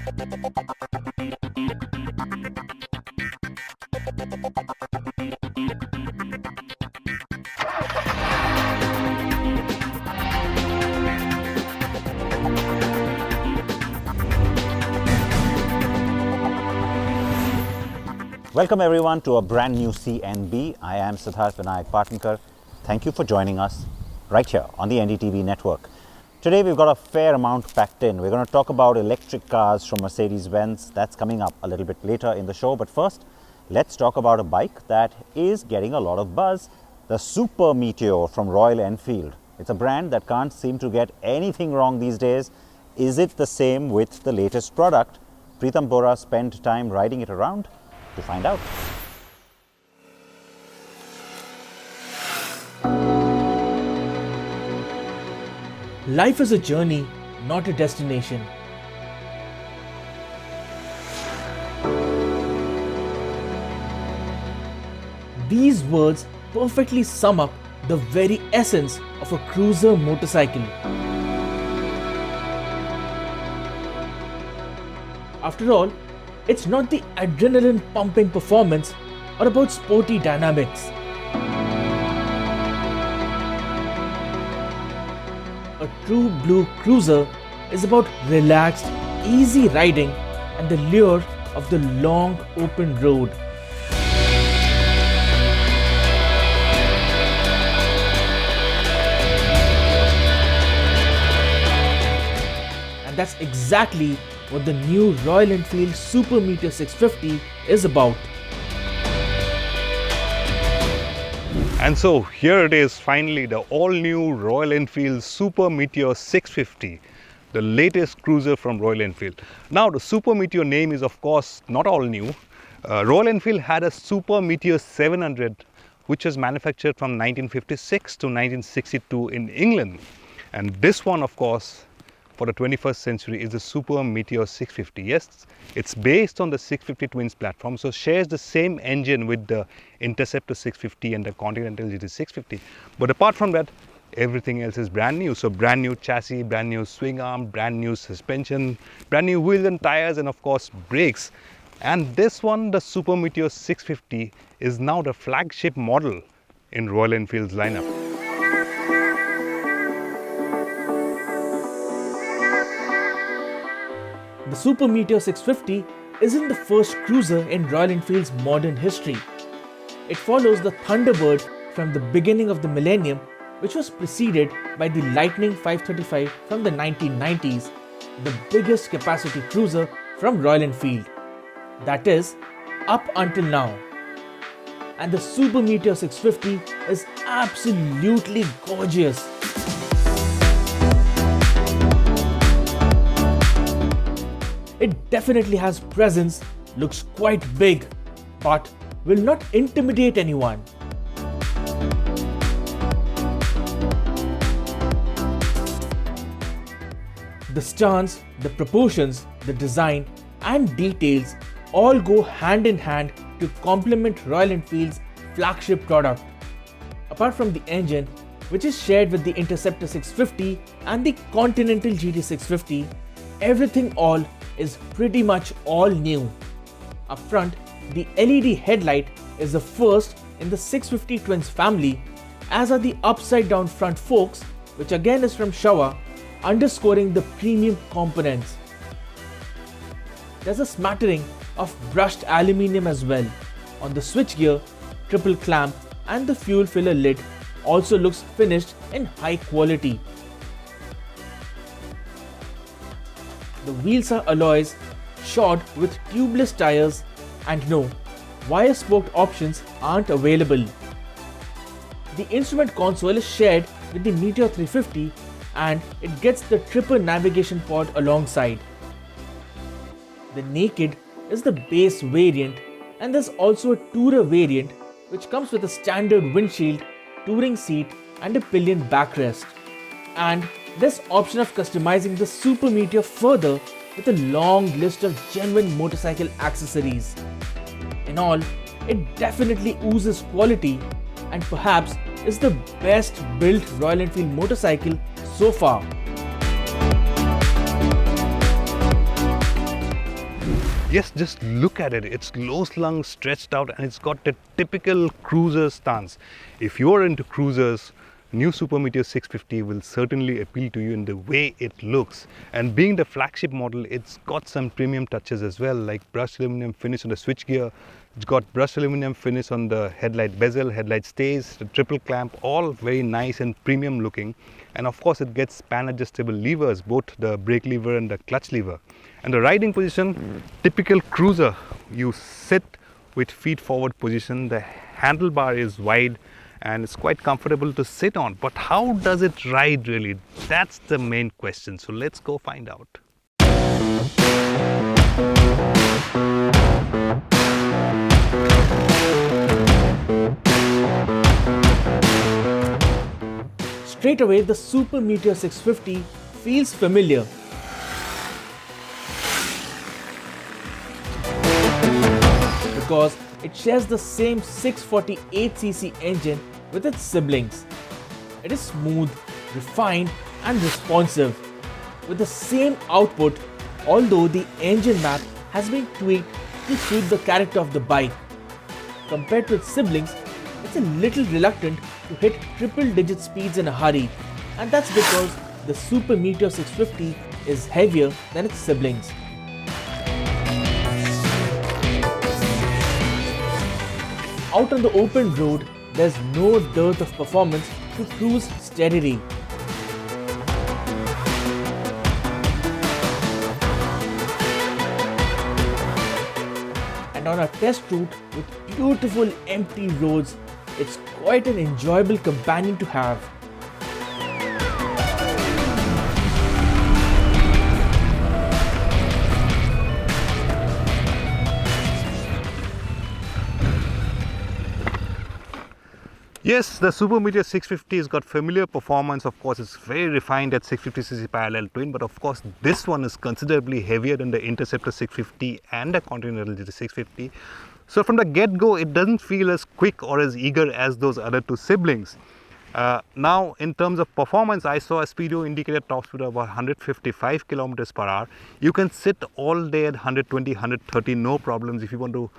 Welcome everyone to a brand new C&B. I am Siddharth Vinayak Partnkar. Thank you for joining us right here on the NDTV network. Today we've got a fair amount packed in. We're going to talk about electric cars from Mercedes-Benz. That's coming up a little bit later in the show. But first, let's talk about a bike that is getting a lot of buzz. The Super Meteor from Royal Enfield. It's a brand that can't seem to get anything wrong these days. Is it the same with the latest product? Preetham Bora spent time riding it around to find out. Life is a journey, not a destination. These words perfectly sum up the very essence of a cruiser motorcycle. After all, it's not the adrenaline pumping performance or about sporty dynamics. A true blue cruiser is about relaxed, easy riding and the lure of the long open road. And that's exactly what the new Royal Enfield Super Meteor 650 is about. And so here it is, finally, the all-new Royal Enfield Super Meteor 650, the latest cruiser from Royal Enfield. Now the Super Meteor name is of course not all new. Royal Enfield had a Super Meteor 700 which was manufactured from 1956 to 1962 in England. And this one of course for the 21st century is the Super Meteor 650. Yes, it's based on the 650 Twins platform, so shares the same engine with the Interceptor 650 and the Continental GT 650. But apart from that, everything else is brand new. So brand new chassis, brand new swing arm, brand new suspension, brand new wheels and tires, and of course brakes. And this one, the Super Meteor 650, is now the flagship model in Royal Enfield's lineup. The Super Meteor 650 isn't the first cruiser in Royal Enfield's modern history. It follows the Thunderbird from the beginning of the millennium, which was preceded by the Lightning 535 from the 1990s, the biggest capacity cruiser from Royal Enfield. That is, up until now. And the Super Meteor 650 is absolutely gorgeous. It definitely has presence, looks quite big, but will not intimidate anyone. The stance, the proportions, the design and details all go hand in hand to complement Royal Enfield's flagship product. Apart from the engine, which is shared with the Interceptor 650 and the Continental GT 650, everything all is pretty much all new. Up front, the LED headlight is the first in the 650 Twins family, as are the upside down front forks, which again is from Showa, underscoring the premium components. There's a smattering of brushed aluminium as well. On the switchgear, triple clamp and the fuel filler lid also looks finished in high quality. The wheels are alloys, shod with tubeless tires, and no, wire-spoked options aren't available. The instrument console is shared with the Meteor 350 and it gets the triple navigation pod alongside. The Naked is the base variant, and there's also a Tourer variant which comes with a standard windshield, touring seat and a pillion backrest. And there's option of customizing the Super Meteor further with a long list of genuine motorcycle accessories. In all, it definitely oozes quality and perhaps is the best built Royal Enfield motorcycle so far. Yes, just look at it. It's low slung, stretched out, and it's got the typical cruiser stance. If you're into cruisers, new Super Meteor 650 will certainly appeal to you in the way it looks. And being the flagship model, it's got some premium touches as well, like brushed aluminum finish on the switchgear. It's got brushed aluminum finish on the headlight bezel, headlight stays, the triple clamp, all very nice and premium looking. And of course, it gets pan adjustable levers, both the brake lever and the clutch lever. And the riding position, typical cruiser. You sit with feet forward position. The handlebar is wide and it's quite comfortable to sit on. But how does it ride really? That's the main question. So let's go find out. Straight away, the Super Meteor 650 feels familiar. Because it shares the same 648cc engine with its siblings. It is smooth, refined and responsive with the same output, although the engine map has been tweaked to suit the character of the bike. Compared to its siblings, it's a little reluctant to hit triple-digit speeds in a hurry, and that's because the Super Meteor 650 is heavier than its siblings. Out on the open road, there's no dearth of performance to cruise steadily. And on a test route with beautiful empty roads, it's quite an enjoyable companion to have. Yes, the Super Meteor 650 has got familiar performance. Of course, it's very refined at 650cc parallel twin, but of course, this one is considerably heavier than the Interceptor 650 and the Continental GT 650. So from the get-go, it doesn't feel as quick or as eager as those other two siblings. Now, in terms of performance, I saw a speedo indicated top speed of about 155 kilometers per hour. You can sit all day at 120, 130, no problems. If you want to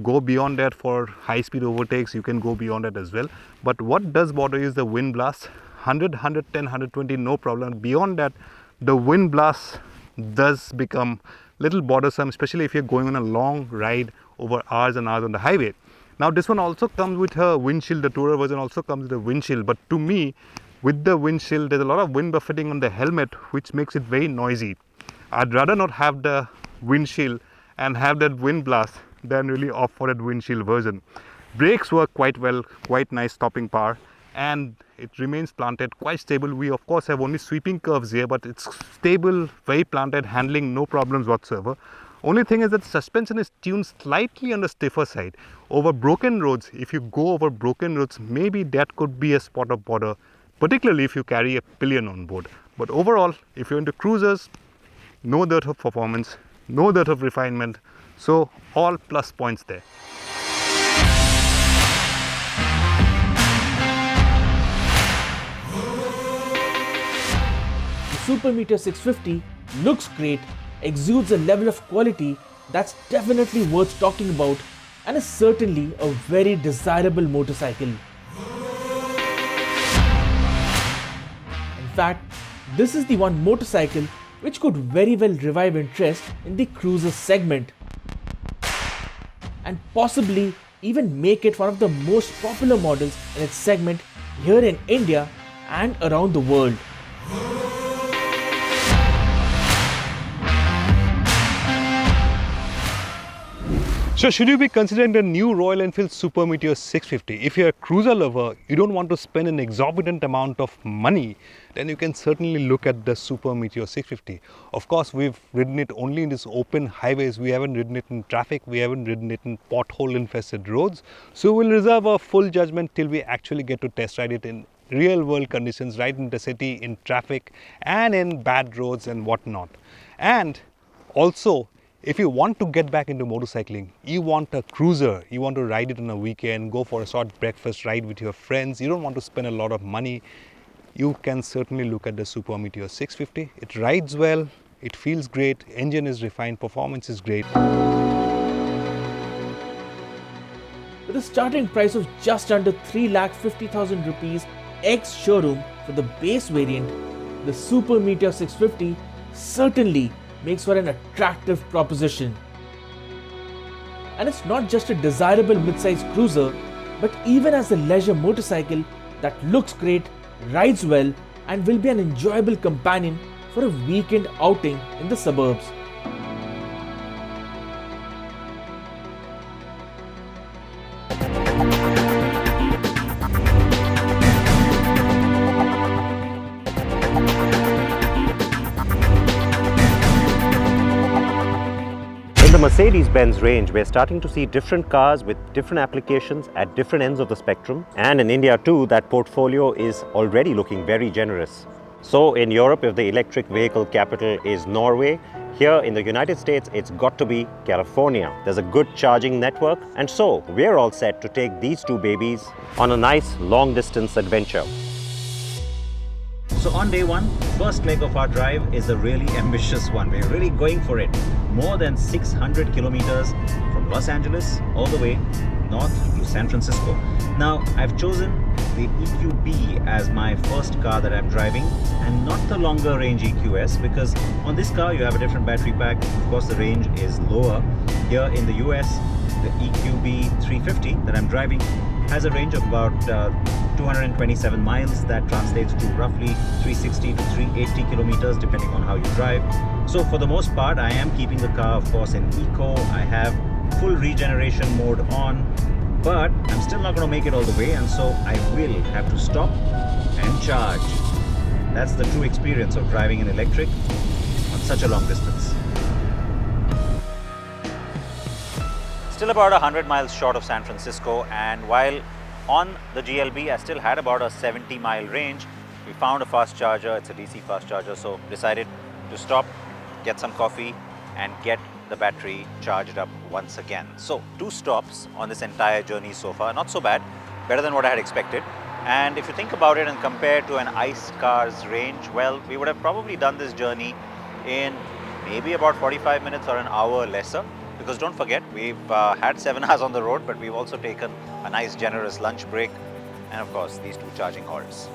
go beyond that for high-speed overtakes, you can go beyond that as well. But what does bother you is the wind blast. 100, 110, 120, no problem. Beyond that, the wind blast does become little bothersome, especially if you're going on a long ride over hours and hours on the highway. Now, this one also comes with a windshield. The Tourer version also comes with a windshield. But to me, with the windshield, there's a lot of wind buffeting on the helmet, which makes it very noisy. I'd rather not have the windshield and have that wind blast than really opt for that windshield version. Brakes work quite well, quite nice stopping power, and it remains planted, quite stable. We of course have only sweeping curves here, but it's stable, very planted, handling no problems whatsoever. Only thing is that suspension is tuned slightly on the stiffer side. Over broken roads, if you go over broken roads, maybe that could be a spot of bother, particularly if you carry a pillion on board. But overall, if you're into cruisers, no dearth of performance, no dearth of refinement, so all plus points there. The Super Meteor 650 looks great, exudes a level of quality that's definitely worth talking about, and is certainly a very desirable motorcycle. In fact, this is the one motorcycle which could very well revive interest in the cruiser segment and possibly even make it one of the most popular models in its segment here in India and around the world. So should you be considering the new Royal Enfield Super Meteor 650? If you're a cruiser lover, you don't want to spend an exorbitant amount of money, then you can certainly look at the Super Meteor 650. Of course, we've ridden it only in these open highways. We haven't ridden it in traffic. We haven't ridden it in pothole-infested roads. So we'll reserve our full judgment till we actually get to test ride it in real-world conditions, right in the city, in traffic, and in bad roads and whatnot. And also, if you want to get back into motorcycling, you want a cruiser, you want to ride it on a weekend, go for a short breakfast ride with your friends, you don't want to spend a lot of money, you can certainly look at the Super Meteor 650. It rides well, It feels great, engine is refined, performance is great. With a starting price of just under 3,50,000 rupees ex-showroom for the base variant, the Super Meteor 650 certainly makes for an attractive proposition. And it's not just a desirable mid-size cruiser, but even as a leisure motorcycle that looks great, rides well, and will be an enjoyable companion for a weekend outing in the suburbs. In the Mercedes-Benz range, we're starting to see different cars with different applications at different ends of the spectrum. And in India too, that portfolio is already looking very generous. So in Europe, if the electric vehicle capital is Norway, here in the United States, it's got to be California. There's a good charging network. And so we're all set to take these two babies on a nice long distance adventure. So on day one, first leg of our drive is a really ambitious one. We're really going for it. More than 600 kilometers from Los Angeles all the way north to San Francisco. Now, I've chosen the EQB as my first car that I'm driving and not the longer range EQS, because on this car you have a different battery pack. Of course, the range is lower. Here in the US, the EQB 350 that I'm driving has a range of about 227 miles. That translates to roughly 360 to 380 kilometers depending on how you drive. So for the most part, I am keeping the car, of course, in eco. I have full regeneration mode on, but I'm still not going to make it all the way, and so I will have to stop and charge. That's the true experience of driving an electric on such a long distance. Still about 100 miles short of San Francisco, and while on the GLB I still had about a 70-mile range, we found a fast charger. It's a DC fast charger, so decided to stop, get some coffee and get the battery charged up once again. So 2 stops on this entire journey so far. Not so bad, better than what I had expected. And if you think about it and compare to an ICE car's range, well, we would have probably done this journey in maybe about 45 minutes or an hour lesser. Because don't forget, we've had 7 hours on the road, but we've also taken a nice generous lunch break and of course these 2 charging halts.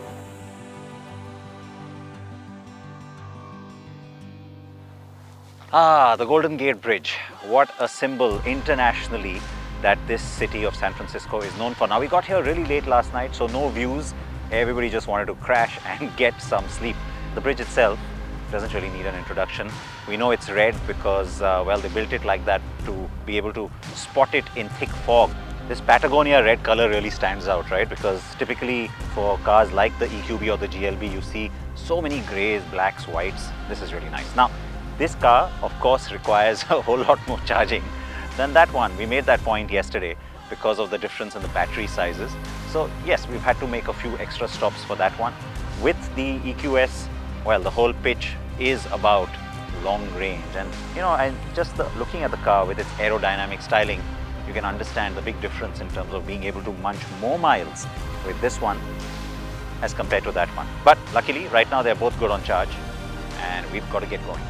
Ah, the Golden Gate Bridge. What a symbol internationally that this city of San Francisco is known for. Now, we got here really late last night, so no views. Everybody just wanted to crash and get some sleep. The bridge itself doesn't really need an introduction. We know it's red because, well, they built it like that to be able to spot it in thick fog. This Patagonia red color really stands out, right? Because typically for cars like the EQB or the GLB, you see so many grays, blacks, whites. This is really nice. Now, this car, of course, requires a whole lot more charging than that one. We made that point yesterday because of the difference in the battery sizes. So yes, we've had to make a few extra stops for that one. With the EQS, well, the whole pitch is about long range, and you know, and just looking at the car with its aerodynamic styling, you can understand the big difference in terms of being able to munch more miles with this one as compared to that one. But luckily, right now they're both good on charge, and we've got to get going.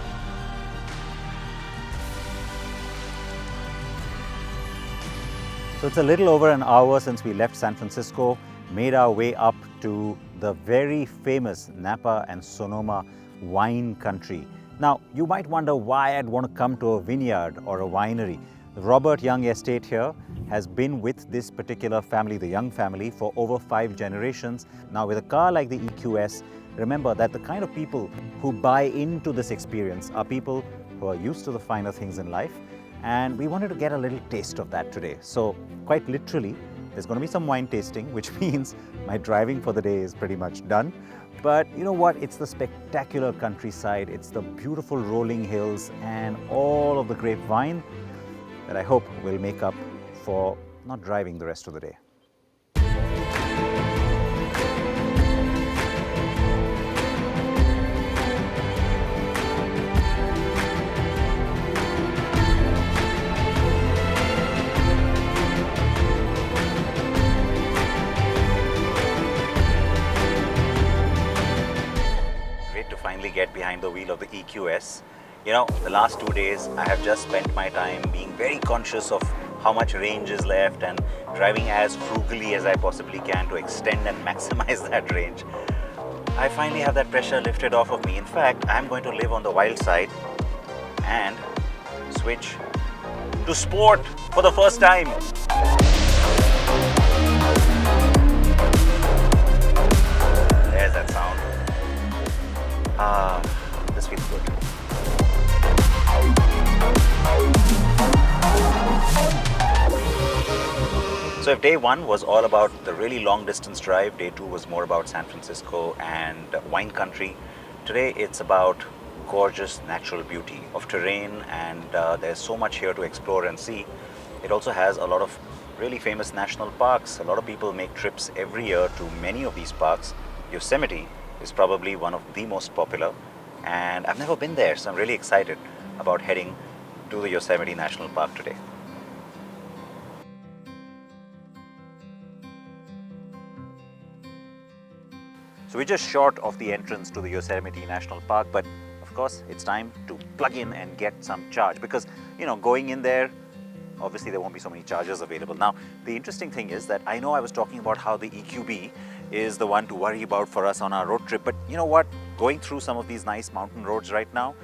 So it's a little over an hour since we left San Francisco, made our way up to the very famous Napa and Sonoma wine country. Now, you might wonder why I'd want to come to a vineyard or a winery. The Robert Young estate here has been with this particular family, the Young family, for over 5 generations. Now, with a car like the EQS, remember that the kind of people who buy into this experience are people who are used to the finer things in life. And we wanted to get a little taste of that today. So quite literally, there's going to be some wine tasting, which means my driving for the day is pretty much done. But you know what? It's the spectacular countryside, it's the beautiful rolling hills and all of the grapevine that I hope will make up for not driving the rest of the day. Get behind the wheel of the EQS. You know, the last 2 days I have just spent my time being very conscious of how much range is left and driving as frugally as I possibly can to extend and maximize that range. I finally have that pressure lifted off of me. In fact, I'm going to live on the wild side and switch to sport for the first time. There's that sound. This feels good. So if day one was all about the really long distance drive, day two was more about San Francisco and wine country. Today it's about gorgeous natural beauty of terrain, and there's so much here to explore and see. It also has a lot of really famous national parks. A lot of people make trips every year to many of these parks. Yosemite is probably one of the most popular, and I've never been there, so I'm really excited about heading to the Yosemite National Park today. So we're just short of the entrance to the Yosemite National Park, but of course it's time to plug in and get some charge, because, you know, going in there, obviously there won't be so many chargers available. Now, the interesting thing is that I know I was talking about how the EQB is the one to worry about for us on our road trip, but you know what? Going through some of these nice mountain roads right now,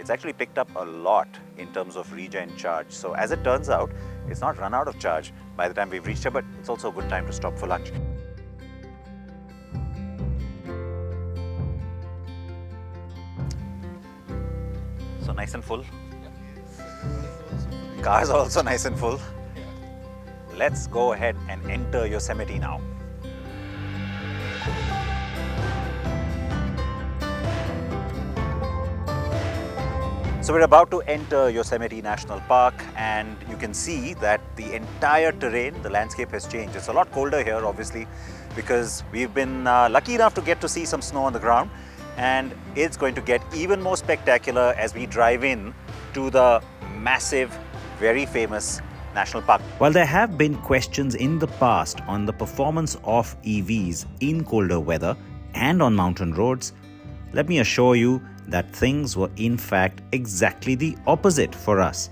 it's actually picked up a lot in terms of regen charge. So as it turns out, it's not run out of charge by the time we've reached here, but it's also a good time to stop for lunch. So nice and full. Cars are also nice and full. Let's go ahead and enter Yosemite now. So we're about to enter Yosemite National Park, and you can see that the entire terrain, the landscape has changed. It's a lot colder here, obviously, because we've been lucky enough to get to see some snow on the ground. And it's going to get even more spectacular as we drive in to the massive, very famous national park. While there have been questions in the past on the performance of EVs in colder weather and on mountain roads, let me assure you that things were in fact exactly the opposite for us.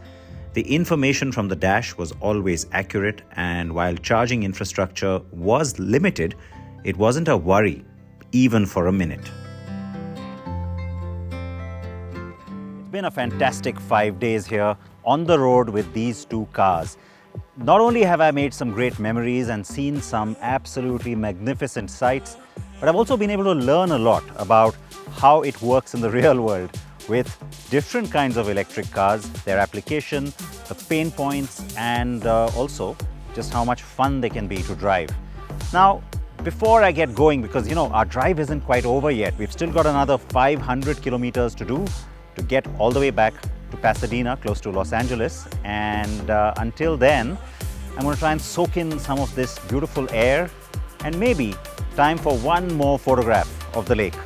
The information from the dash was always accurate, and while charging infrastructure was limited, it wasn't a worry, even for a minute. Been a fantastic 5 days here on the road with these two cars. Not only have I made some great memories and seen some absolutely magnificent sights, but I've also been able to learn a lot about how it works in the real world with different kinds of electric cars, their application, the pain points, and also just how much fun they can be to drive. Now, before I get going, because you know our drive isn't quite over yet, we've still got another 500 kilometers to do to get all the way back to Pasadena, close to Los Angeles. And until then, I'm going to try and soak in some of this beautiful air, and maybe time for one more photograph of the lake.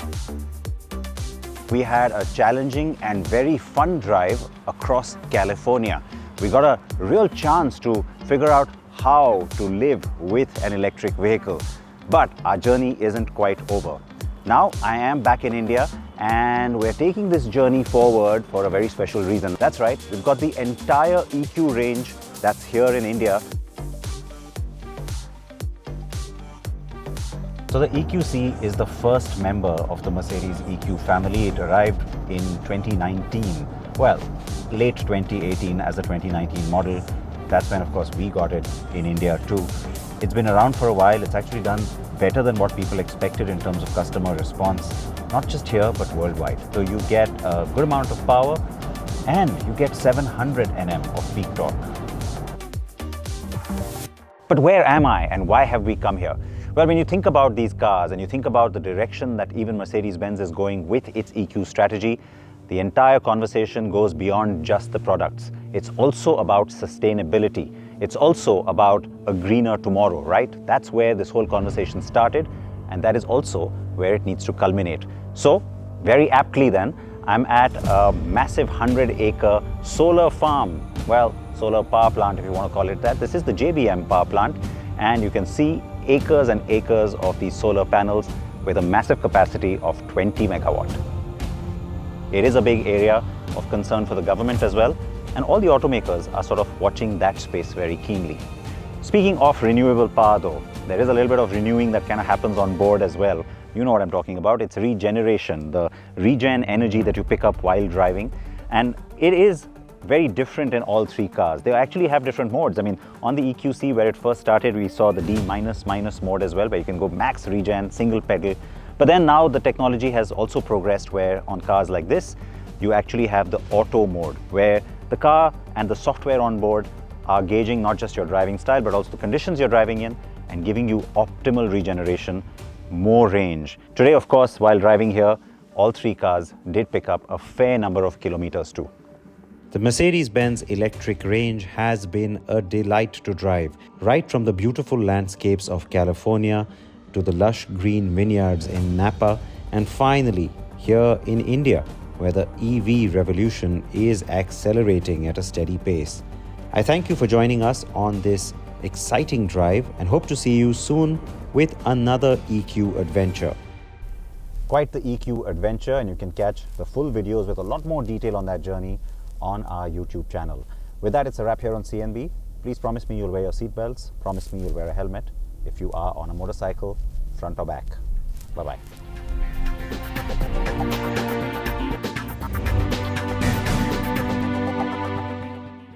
We had a challenging and very fun drive across California. We got a real chance to figure out how to live with an electric vehicle. But our journey isn't quite over. Now I am back in India, and we're taking this journey forward for a very special reason. That's right, we've got the entire EQ range that's here in India. So the EQC is the first member of the Mercedes EQ family. It arrived in 2019. Well, late 2018 as a 2019 model. That's when, of course, we got it in India too. It's been around for a while. It's actually done better than what people expected in terms of customer response, not just here, but worldwide. So you get a good amount of power, and you get 700 Nm of peak torque. But where am I, and why have we come here? Well, when you think about these cars and you think about the direction that even Mercedes-Benz is going with its EQ strategy, the entire conversation goes beyond just the products. It's also about sustainability. It's also about a greener tomorrow, right? That's where this whole conversation started, and that is also where it needs to culminate. So, very aptly then, I'm at a massive 100-acre solar farm. Well, solar power plant, if you want to call it that. This is the JBM power plant, and you can see acres and acres of these solar panels with a massive capacity of 20 megawatt. It is a big area of concern for the government as well, and all the automakers are sort of watching that space very keenly. Speaking of renewable power though, there is a little bit of renewing that kind of happens on board as well. You know what I'm talking about. It's regeneration, the regen energy that you pick up while driving. And it is very different in all three cars. They actually have different modes. I mean, on the EQC where it first started, we saw the D mode as well, where you can go max regen, single pedal. But then now the technology has also progressed where on cars like this, you actually have the auto mode, where the car and the software on board are gauging not just your driving style, but also the conditions you're driving in and giving you optimal regeneration, more range. Today, of course, while driving here, all three cars did pick up a fair number of kilometers too. The Mercedes-Benz electric range has been a delight to drive, right from the beautiful landscapes of California to the lush green vineyards in Napa, and finally here in India, where the EV revolution is accelerating at a steady pace. I thank you for joining us on this exciting drive and hope to see you soon with another EQ adventure. Quite the EQ adventure, and you can catch the full videos with a lot more detail on that journey on our YouTube channel. With that, it's a wrap here on CNB. Please promise me you'll wear your seatbelts. Promise me you'll wear a helmet if you are on a motorcycle, front or back. Bye-bye.